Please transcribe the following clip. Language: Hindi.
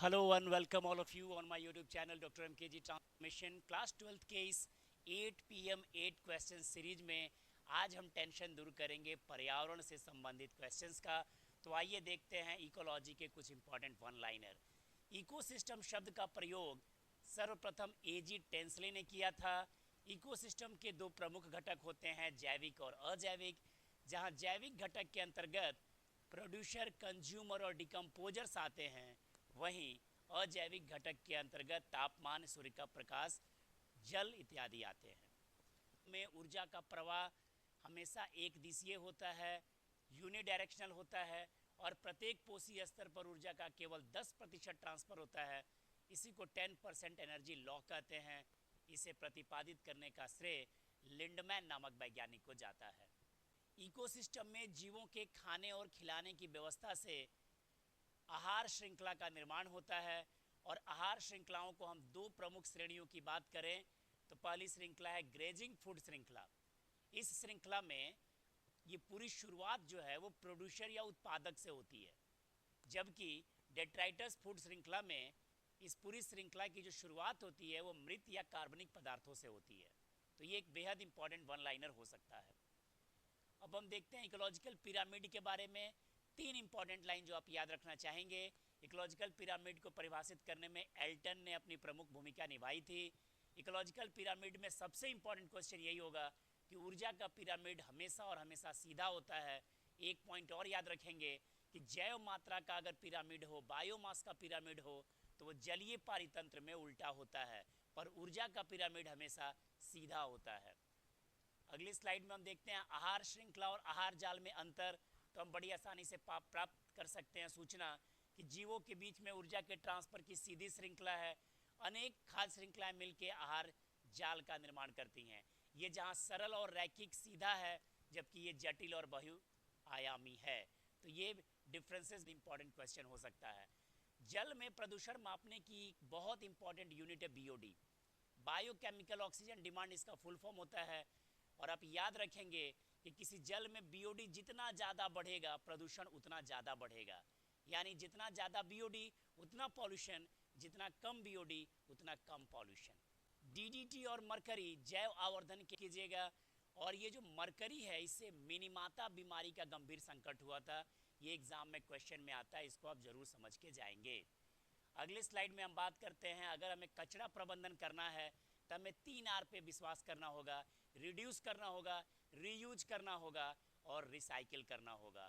Hello and welcome all of you on my YouTube channel Dr. MKG Transformation class 12th के इस 8 PM 8 क्वेश्चन सीरीज में आज हम टेंशन दूर करेंगे पर्यावरण से संबंधित क्वेश्चंस का। तो आइए देखते हैं इकोलॉजी के कुछ इंपॉर्टेंट वन लाइनर। इकोसिस्टम शब्द का प्रयोग सर्वप्रथम एजी टेंसले ने किया था। इकोसिस्टम के दो प्रमुख घटक होते हैं, जैविक और अजैविक। जहां जैविक घटक के अंतर्गत प्रोड्यूसर, कंज्यूमर और डिकम्पोजर्स आते हैं, वहीं अजैविक घटक के अंतर्गत तापमान, सूर्य का प्रकाश, जल इत्यादि आते हैं। में ऊर्जा का प्रवाह हमेशा एक दिशीय होता है, यूनिडायरेक्शनल होता है और प्रत्येक पोषी स्तर पर ऊर्जा का केवल 10% ट्रांसफर होता है। इसी को 10% एनर्जी लॉ कहते हैं। इसे प्रतिपादित करने का श्रेय लिंडमैन नामक वैज्ञानिक को जाता है। इकोसिस्टम में जीवों के खाने और खिलाने की व्यवस्था से आहार श्रृंखला का निर्माण होता है। और आहार श्रृंखलाओं को हम दो प्रमुख श्रेणियों की बात करें तो पहली श्रृंखला है ग्रेजिंग फूड श्रृंखला। इस श्रृंखला में ये पूरी शुरुआत जो है वो प्रोड्यूसर या उत्पादक से होती है, जबकि डेट्राइटस फूड श्रृंखला में इस पूरी श्रृंखला की जो शुरुआत होती है वो मृत या कार्बनिक पदार्थों से होती है। तो ये एक बेहद इंपॉर्टेंट वन लाइनर हो सकता है। अब हम देखते हैं इकोलॉजिकल पिरामिड के बारे में। तीन इंपॉर्टेंट लाइन जो आप याद रखना चाहेंगे। इकोलॉजिकल पिरामिड को परिभाषित करने में एल्टन ने अपनी प्रमुख भूमिका निभाई थी। इकोलॉजिकल पिरामिड में सबसे इंपॉर्टेंट क्वेश्चन यही होगा कि ऊर्जा का पिरामिड हमेशा और हमेशा सीधा होता है। एक पॉइंट और याद रखेंगे कि जैव मात्रा का अगर पिरामिड हो, बायोमास का पिरामिड हो, तो वो जलीय पारितंत्र में उल्टा होता है, पर ऊर्जा का पिरामिड हमेशा सीधा होता है। अगली स्लाइड में हम देखते हैं आहार श्रृंखला और आहार जाल में अंतर। तो हम बड़ी आसानी से प्राप्त कर सकते हैं सूचना कि जीवों के बीच में ऊर्जा के ट्रांसफर की सीधी श्रृंखला है। अनेक खाद्य श्रृंखलाएं मिलकर आहार जाल का निर्माण करती हैं। ये जहां सरल और रैखिक सीधा है, जबकि ये जटिल और बहुआयामी है। तो ये डिफरेंसेस इंपॉर्टेंट क्वेश्चन हो सकता है। जल में प्रदूषण मापने की बहुत इंपॉर्टेंट यूनिट है बीओडी, बायोकेमिकल ऑक्सीजन डिमांड इसका फुल फॉर्म होता है। और आप याद रखेंगे कि किसी जल में बीओडी जितना ज़्यादा बढ़ेगा, प्रदूषण उतना ज़्यादा बढ़ेगा। यानी जितना ज़्यादा बीओडी उतना पॉल्यूशन, जितना कम बीओडी उतना कम पॉल्यूशन। डीडीटी और मरकरी जैव आवर्धन कीजिएगा। और ये जो मरकरी है, इससे मिनीमाता बीमारी का गंभीर संकट हुआ था। ये एग्जाम में क्वेश्चन में आता है, इसको आप जरूर समझ के जाएंगे। अगले स्लाइड में हम बात करते हैं, अगर हमें कचरा प्रबंधन करना है तो हमें 3R पे विश्वास करना होगा। रिड्यूस करना होगा, रीयूज करना होगा और रिसाइकिल करना होगा।